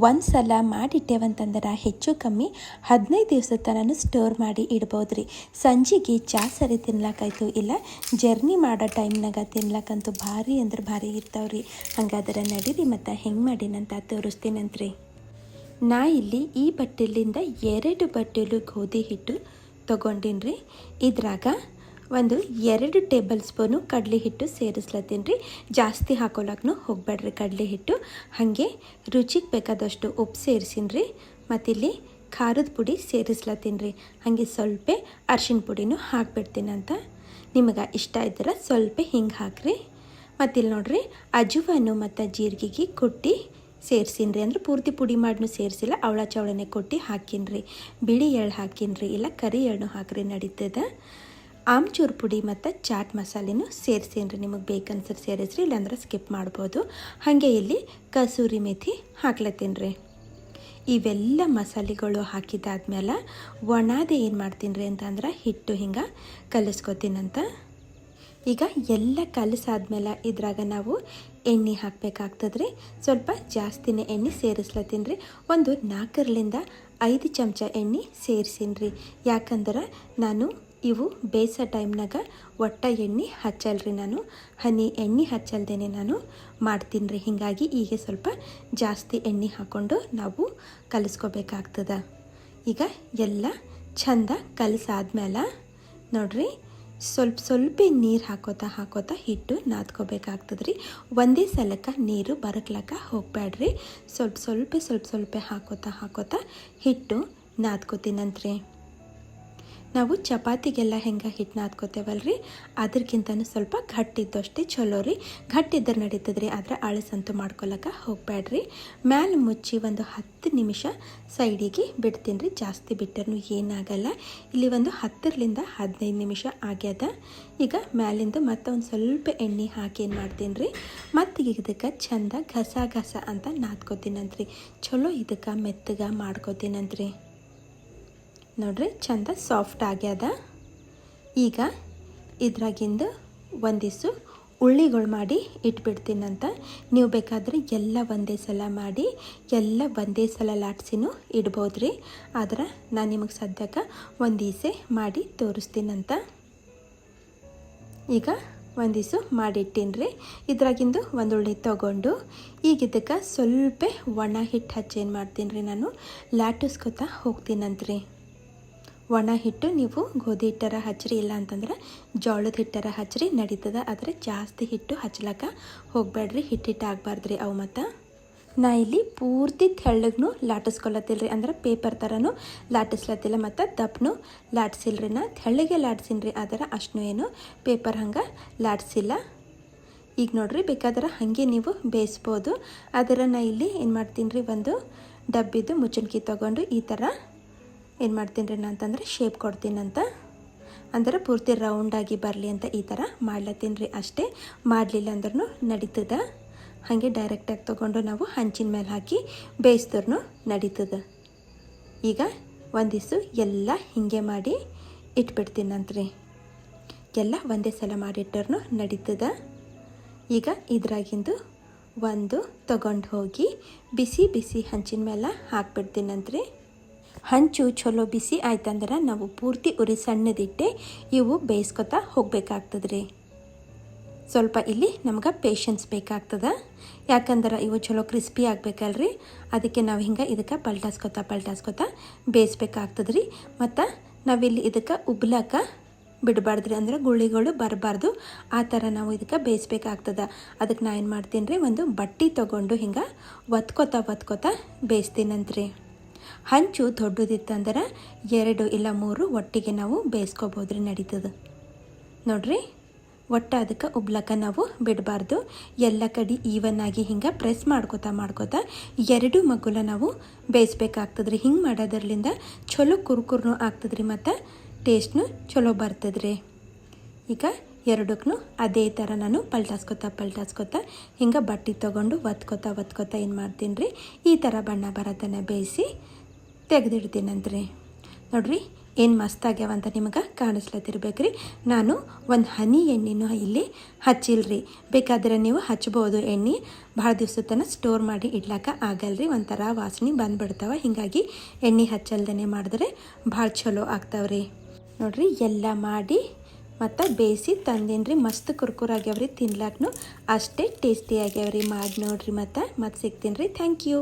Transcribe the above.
ಒಂದು ಸಲ ಮಾಡಿಟ್ಟೇವಂತಂದ್ರೆ ಹೆಚ್ಚು ಕಮ್ಮಿ 15 ದಿವಸದ ತನಕ ಸ್ಟೋರ್ ಮಾಡಿ ಇಡ್ಬೋದು ರೀ. ಸಂಜೆಗೆ ಚಾ ಸರಿ ತಿನ್ಲಕ್ಕಾಯ್ತು ಇಲ್ಲ ಜರ್ನಿ ಮಾಡೋ ಟೈಮ್ನಾಗ ತಿನ್ಲಕ್ಕಂತೂ ಭಾರಿ ಅಂದ್ರೆ ಭಾರಿ ಇರ್ತಾವ್ರಿ. ಹಂಗಾದ್ರೆ ನಡೀರಿ ಮತ್ತು ಹೆಂಗೆ ಮಾಡಿನಂತ ತೋರಿಸ್ತೀನಂತ್ರಿ. ನಾ ಇಲ್ಲಿ ಈ ಬಟ್ಟಲಿಂದ 2 ಬಟ್ಟಲು ಗೋಧಿ ಹಿಟ್ಟು ತೊಗೊಂಡಿನಿ ರೀ. ಇದ್ರಾಗ ಒಂದು 2 ಟೇಬಲ್ ಸ್ಪೂನು ಕಡಲೆ ಹಿಟ್ಟು ಸೇರಿಸ್ಲತ್ತೀನಿ ರೀ. ಜಾಸ್ತಿ ಹಾಕೊಳಕ್ಕೂ ಹೋಗಬೇಡ್ರಿ ಕಡಲೆ ಹಿಟ್ಟು. ಹಾಗೆ ರುಚಿಗೆ ಬೇಕಾದಷ್ಟು ಉಪ್ಪು ಸೇರಿಸಿನಿ ರೀ. ಮತ್ತಿಲ್ಲಿ ಖಾರದ ಪುಡಿ ಸೇರಿಸ್ಲತ್ತೀನಿ ರೀ. ಹಾಗೆ ಸ್ವಲ್ಪ ಅರ್ಶಿಣ ಪುಡಿನೂ ಹಾಕ್ಬಿಡ್ತೀನಂತ. ನಿಮಗೆ ಇಷ್ಟ ಇದ್ರೆ ಸ್ವಲ್ಪ ಹಿಂಗೆ ಹಾಕ್ರಿ. ಮತ್ತಿಲ್ಲಿ ನೋಡ್ರಿ ಅಜುವಾನು ಮತ್ತು ಜೀರಿಗೆಗೆ ಕುಟ್ಟಿ ಸೇರಿಸಿನಿ ರೀ. ಅಂದ್ರೆ ಪೂರ್ತಿ ಪುಡಿ ಮಾಡಿನೂ ಸೇರಿಸಿಲ್ಲ, ಅವಳ ಚವಳನೆ ಕೊಟ್ಟು ಹಾಕಿನಿ ರೀ. ಬಿಳಿ ಎಳ್ಳು ಹಾಕಿನಿ ರೀ, ಇಲ್ಲ ಕರಿ ಎಳ್ಳು ಹಾಕ್ರಿ ನಡೀತದೆ. ಆಮ್ಚೂರು ಪುಡಿ ಮತ್ತು ಚಾಟ್ ಮಸಾಲೆನೂ ಸೇರಿಸೀನಿ ರೀ. ನಿಮಗೆ ಬೇಕನ್ಸರ್ ಸೇರಿಸ್ರಿ, ಇಲ್ಲಾಂದ್ರೆ ಸ್ಕಿಪ್ ಮಾಡ್ಬೋದು. ಹಾಗೆ ಇಲ್ಲಿ ಕಸೂರಿ ಮೇಥಿ ಹಾಕ್ಲತ್ತೀನಿ ರೀ. ಇವೆಲ್ಲ ಮಸಾಲೆಗಳು ಹಾಕಿದಾದ್ಮೇಲೆ ಒಣಾದೆ ಏನು ಮಾಡ್ತೀನಿ ರೀ ಅಂತಂದ್ರೆ ಹಿಟ್ಟು ಹಿಂಗೆ ಕಲಿಸ್ಕೊತೀನಂತ. ಈಗ ಎಲ್ಲ ಕಲಸಾದ್ಮೇಲೆ ಇದ್ರಾಗ ನಾವು ಎಣ್ಣೆ ಹಾಕಬೇಕಾಗ್ತದೆ ರೀ. ಸ್ವಲ್ಪ ಜಾಸ್ತಿನೇ ಎಣ್ಣೆ ಸೇರಿಸ್ಲತ್ತೀನಿ ರೀ. ಒಂದು 4-5 ಚಮಚ ಎಣ್ಣೆ ಸೇರಿಸೀನಿ ರೀ. ಯಾಕಂದ್ರೆ ನಾನು ಇವು ಬೇಯಿಸೋ ಟೈಮ್ನಾಗ ಒಟ್ಟ ಎಣ್ಣೆ ಹಚ್ಚಲ್ರಿ, ನಾನು ಹನಿ ಎಣ್ಣೆ ಹಚ್ಚಲ್ದೇನೆ ನಾನು ಮಾಡ್ತೀನಿ ರೀ. ಹೀಗಾಗಿ ಈಗ ಸ್ವಲ್ಪ ಜಾಸ್ತಿ ಎಣ್ಣೆ ಹಾಕ್ಕೊಂಡು ನಾವು ಕಲಿಸ್ಕೋಬೇಕಾಗ್ತದೆ. ಈಗ ಎಲ್ಲ ಚಂದ ಕಲಸಾದ್ಮೇಲೆ ನೋಡ್ರಿ ಸ್ವಲ್ಪ ನೀರು ಹಾಕೋತಾ ಹಿಟ್ಟು ನಾದ್ಕೋಬೇಕಾಗ್ತದೆ ರೀ. ಒಂದೇ ಸಲಕ್ಕೆ ನೀರು ಬರಕ್ಲಕ್ಕ ಹೋಗಬೇಡ್ರಿ. ಸ್ವಲ್ಪ ಹಾಕೋತಾ ಹಿಟ್ಟು ನಾದ್ಕೋತೀನಂತ್ರಿ. ನಾವು ಚಪಾತಿಗೆಲ್ಲ ಹೆಂಗೆ ಹಿಟ್ಟು ನಾದ್ಕೋತೇವಲ್ರಿ, ಅದಕ್ಕಿಂತನೂ ಸ್ವಲ್ಪ ಗಟ್ಟಿದ್ದಷ್ಟೇ ಚಲೋ ರೀ. ಗಟ್ಟಿದ್ದರೆ ನಡೀತದೆ ರೀ, ಆದರೆ ಅಳಸಂತೂ ಮಾಡ್ಕೊಳಕ್ಕೆ ಹೋಗಬೇಡ್ರಿ. ಮ್ಯಾಲೆ ಮುಚ್ಚಿ ಒಂದು 10 ನಿಮಿಷ ಸೈಡಿಗೆ ಬಿಡ್ತೀನಿ ರೀ. ಜಾಸ್ತಿ ಬಿಟ್ಟರೂ ಏನಾಗಲ್ಲ. ಇಲ್ಲಿ ಒಂದು 10-15 ನಿಮಿಷ ಆಗ್ಯದ. ಈಗ ಮ್ಯಾಲಿಂದ ಮತ್ತೆ ಒಂದು ಸ್ವಲ್ಪ ಎಣ್ಣೆ ಹಾಕಿ ಏನು ಮಾಡ್ತೀನಿ ರೀ, ಮತ್ತು ಇದಕ್ಕೆ ಚಂದ ಘಸ ಅಂತ ನಾದ್ಕೋತೀನಂತ್ರಿ. ಚಲೋ ಇದಕ್ಕೆ ಮೆತ್ತಗೆ ಮಾಡ್ಕೋತೀನಂತ್ರಿ. ನೋಡ್ರಿ ಚಂದ ಸಾಫ್ಟ್ ಆಗ್ಯದ. ಈಗ ಇದ್ರಾಗಿಂದ ಒಂದಿಷ್ಟು ಉಳ್ಳಿಗಳು ಮಾಡಿ ಇಟ್ಬಿಡ್ತೀನಂತ. ನೀವು ಬೇಕಾದರೆ ಎಲ್ಲ ಒಂದೇ ಸಲ ಮಾಡಿ ಎಲ್ಲ ಒಂದೇ ಸಲ ಲಾಟ್ಸಿನೂ ಇಡ್ಬೋದು ರೀ. ಆದ್ರೆ ನಾನು ನಿಮಗೆ ಸದ್ಯಕ್ಕೆ ಒಂದೀಸೆ ಮಾಡಿ ತೋರಿಸ್ತೀನಂತ. ಈಗ ಒಂದಿಸು ಮಾಡಿಟ್ಟೀನಿ ರೀ. ಇದ್ರಾಗಿಂದು ಒಂದು ಉಳ್ಳಿ ತೊಗೊಂಡು ಈಗ ಇದಕ್ಕೆ ಸ್ವಲ್ಪ ಒಣ ಹಿಟ್ಟು ಹಚ್ಚಿ ಏನು ಮಾಡ್ತೀನಿ ರೀ, ನಾನು ಲಾಟಿಸ್ಕೊತಾ ಹೋಗ್ತೀನಂತ್ರಿ. ಒಣ ಹಿಟ್ಟು ನೀವು ಗೋಧಿ ಹಿಟ್ಟರ ಹಚ್ಚಿರಿ, ಇಲ್ಲ ಅಂತಂದ್ರೆ ಜೋಳದ ಹಿಟ್ಟರ ಹಚ್ಚಿರಿ ನಡೀತದೆ. ಆದರೆ ಜಾಸ್ತಿ ಹಿಟ್ಟು ಹಚ್ಲಕ್ಕ ಹೋಗಬೇಡ್ರಿ, ಹಿಟ್ಟು ಆಗಬಾರ್ದ್ರಿ ಅವು. ಮತ್ತು ನಾ ಇಲ್ಲಿ ಪೂರ್ತಿ ತೆಳ್ಳಗೂ ಲಾಟಿಸ್ಕೊಳತ್ತಿಲ್ಲ ರೀ, ಅಂದ್ರೆ ಪೇಪರ್ ಥರನೂ ಲಾಟಿಸ್ಲತ್ತಿಲ್ಲ ಮತ್ತು ದಪ್ಪನೂ ಲಾಟ್ಸಿಲ್ರಿ. ನಾ ತೆಳ್ಳಗೆ ಲಾಟ್ಸೀನಿ ರೀ, ಆದರೆ ಅಷ್ಟು ಏನು ಪೇಪರ್ ಹಂಗೆ ಲಾಟ್ಸಿಲ್ಲ. ಈಗ ನೋಡ್ರಿ ಬೇಕಾದ್ರೆ ಹಾಗೆ ನೀವು ಬೇಯಿಸ್ಬೋದು. ಆದರೆ ನಾ ಇಲ್ಲಿ ಏನು ಮಾಡ್ತೀನಿ ರೀ, ಒಂದು ಡಬ್ಬಿದು ಮುಚ್ಚಣಿಕೆ ತೊಗೊಂಡು ಈ ಥರ ಏನು ಮಾಡ್ತೀನಿ ರೀ ಅಂತಂದ್ರೆ ಶೇಪ್ ಕೊಡ್ತೀನಂತ. ಅಂದ್ರೆ ಪೂರ್ತಿ ರೌಂಡಾಗಿ ಬರಲಿ ಅಂತ ಈ ಥರ ಮಾಡ್ಲತ್ತೀನಿ ರೀ. ಅಷ್ಟೇ, ಮಾಡಲಿಲ್ಲ ಅಂದ್ರೂ ನಡೀತದೆ. ಹಾಗೆ ಡೈರೆಕ್ಟಾಗಿ ತೊಗೊಂಡು ನಾವು ಹಂಚಿನ ಮೇಲೆ ಹಾಕಿ ಬೇಯಿಸಿದ್ರೂ ನಡೀತದೆ. ಈಗ ಒಂದಿಸು ಎಲ್ಲ ಹೀಗೆ ಮಾಡಿ ಇಟ್ಬಿಡ್ತೀನಂತ್ರಿ. ಎಲ್ಲ ಒಂದೇ ಸಲ ಮಾಡಿಟ್ಟರೂ ನಡೀತದೆ. ಈಗ ಇದ್ರಾಗಿಂದು ಒಂದು ತೊಗೊಂಡು ಹೋಗಿ ಬಿಸಿ ಹಂಚಿನ ಮೇಲೆ ಹಾಕ್ಬಿಡ್ತೀನಂತ್ರಿ. ಹಂಚು ಚಲೋ ಬಿಸಿ ಆಯ್ತಂದ್ರೆ ನಾವು ಪೂರ್ತಿ ಉರಿ ಸಣ್ಣದಿಟ್ಟೆ ಇವು ಬೇಯಿಸ್ಕೊತಾ ಹೋಗ್ಬೇಕಾಗ್ತದೆ ರೀ. ಸ್ವಲ್ಪ ಇಲ್ಲಿ ನಮ್ಗೆ ಪೇಷನ್ಸ್ ಬೇಕಾಗ್ತದೆ. ಯಾಕಂದ್ರೆ ಇವು ಚಲೋ ಕ್ರಿಸ್ಪಿ ಆಗಬೇಕಲ್ರಿ, ಅದಕ್ಕೆ ನಾವು ಹಿಂಗೆ ಇದಕ್ಕೆ ಪಲ್ಟಾಸ್ಕೊತಾ ಬೇಯಿಸ್ಬೇಕಾಗ್ತದೆ ರೀ. ಮತ್ತು ನಾವಿಲ್ಲಿ ಇದಕ್ಕೆ ಉಬ್ಲಕ್ಕ ಬಿಡಬಾರ್ದ್ರಿ, ಅಂದ್ರೆ ಗುಳಿಗಳು ಬರಬಾರ್ದು. ಆ ಥರ ನಾವು ಇದಕ್ಕೆ ಬೇಯಿಸ್ಬೇಕಾಗ್ತದೆ. ಅದಕ್ಕೆ ನಾ ಏನು ಮಾಡ್ತೀನಿ ರೀ, ಒಂದು ಬಟ್ಟೆ ತೊಗೊಂಡು ಹಿಂಗೆ ಒತ್ಕೋತಾ ಬೇಯಿಸ್ತೀನಂತ್ರಿ. ಹಂಚು ದೊಡ್ಡದಿತ್ತಂದ್ರೆ 2 ಇಲ್ಲ 3 ಒಟ್ಟಿಗೆ ನಾವು ಬೇಯಿಸ್ಕೋಬೋದ್ರಿ, ನಡೀತದೆ. ನೋಡ್ರಿ ಒಟ್ಟು ಅದಕ್ಕೆ ಉಬ್ಲಕ್ಕ ನಾವು ಬಿಡಬಾರ್ದು. ಎಲ್ಲ ಕಡೆ ಈವನ್ ಆಗಿ ಹಿಂಗೆ ಪ್ರೆಸ್ ಮಾಡ್ಕೋತಾ 2 ಮಗ್ಗುಲ ನಾವು ಬೇಯಿಸ್ಬೇಕಾಗ್ತದ್ರಿ. ಹಿಂಗೆ ಮಾಡೋದ್ರಲಿಂದ ಚಲೋ ಕುರ್ಕುರ್ನೂ ಆಗ್ತದ್ರಿ ಮತ್ತು ಟೇಸ್ಟ್ನು ಚಲೋ ಬರ್ತದ್ರಿ. ಈಗ ಎರಡಕ್ಕೂ ಅದೇ ಥರ ನಾನು ಪಲ್ಟಾಸ್ಕೊತಾ ಹಿಂಗೆ ಬಟ್ಟೆ ತೊಗೊಂಡು ಒತ್ಕೋತಾ ಏನು ಮಾಡ್ತೀನಿ ರೀ, ಈ ಥರ ಬಣ್ಣ ಬರತನ ಬೇಯಿಸಿ ತೆಗೆದಿಡ್ತೀನಂತ್ರಿ. ನೋಡ್ರಿ ಏನು ಮಸ್ತ್ ಆಗ್ಯಾವ ಅಂತ ನಿಮಗೆ ಕಾಣಿಸ್ಲತ್ತಿರ್ಬೇಕ್ರಿ. ನಾನು ಒಂದು ಹನಿ ಎಣ್ಣೆನೂ ಇಲ್ಲಿ ಹಚ್ಚಿಲ್ರಿ. ಬೇಕಾದ್ರೆ ನೀವು ಹಚ್ಬೋದು ಎಣ್ಣೆ. ಭಾಳ ದಿವ್ಸದ ತನಕ ಸ್ಟೋರ್ ಮಾಡಿ ಇಡ್ಲಾಕ ಆಗಲ್ರಿ, ಒಂಥರ ವಾಸನೆ ಬಂದುಬಿಡ್ತಾವೆ. ಹೀಗಾಗಿ ಎಣ್ಣೆ ಹಚ್ಚಲ್ದೇ ಮಾಡಿದ್ರೆ ಭಾಳ ಚಲೋ ಆಗ್ತಾವ್ರಿ. ನೋಡಿರಿ ಎಲ್ಲ ಮಾಡಿ ಮತ್ತು ಬೇಯಿಸಿ ತಂದೀನಿ. ಮಸ್ತ್ ಕುರ್ಕುರ್ ಆಗ್ಯಾವ್ರಿ, ತಿನ್ಲಾಕ್ನು ಅಷ್ಟೇ ಟೇಸ್ಟಿ ಆಗ್ಯಾವ್ರಿ. ಮಾಡಿ ನೋಡಿರಿ. ಮತ್ತು ಸಿಗ್ತೀನಿ ರೀ. Thank you.